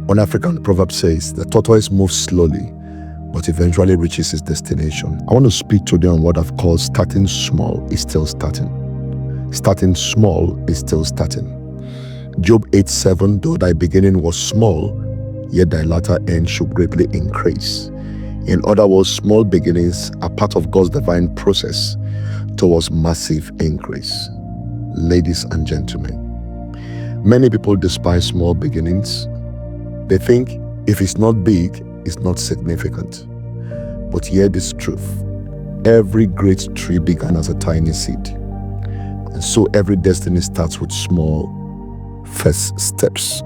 One African proverb says, the tortoise moves slowly, but eventually reaches its destination. I want to speak today on what I've called starting small is still starting. Starting small is still starting. Job 8:7, though thy beginning was small, yet thy latter end should greatly increase. In other words, small beginnings are part of God's divine process towards massive increase. Ladies and gentlemen, many people despise small beginnings. They think if it's not big, it's not significant. But hear this truth. Every great tree began as a tiny seed. And so every destiny starts with small first steps.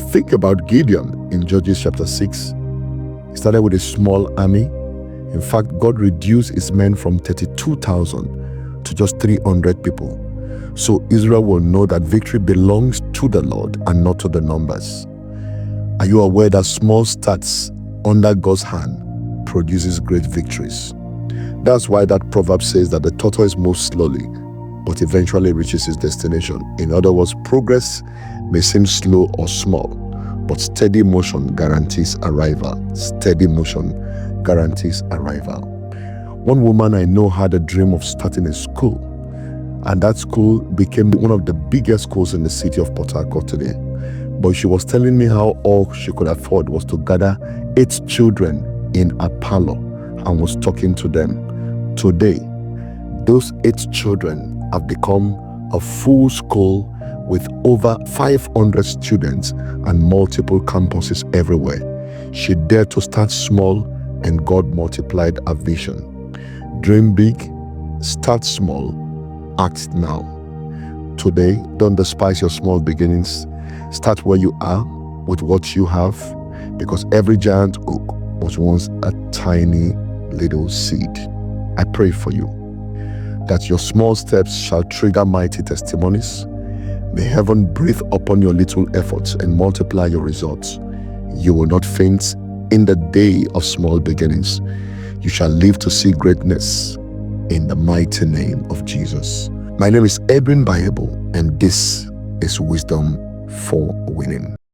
Think about Gideon in Judges chapter 6. He started with a small army. In fact, God reduced his men from 32,000 to just 300 people. So Israel will know that victory belongs to the Lord and not to the numbers. Are you aware that small starts under God's hand produces great victories? That's why that proverb says that the tortoise moves slowly, but eventually reaches its destination. In other words, progress may seem slow or small, but steady motion guarantees arrival. Steady motion guarantees arrival. One woman I know had a dream of starting a school, and that school became one of the biggest schools in the city of Port Harcourt today. But she was telling me how all she could afford was to gather 8 children in a parlor and was talking to them. Today, those 8 children have become a full school with over 500 students and multiple campuses everywhere. She dared to start small and God multiplied her vision. Dream big, start small, act now. Today, don't despise your small beginnings. Start where you are with what you have, because every giant oak was once a tiny little seed. I pray for you that your small steps shall trigger mighty testimonies. May heaven breathe upon your little efforts and multiply your results. You will not faint in the day of small beginnings. You shall live to see greatness in the mighty name of Jesus. My name is Edwin Bible, and this is Wisdom for Winning.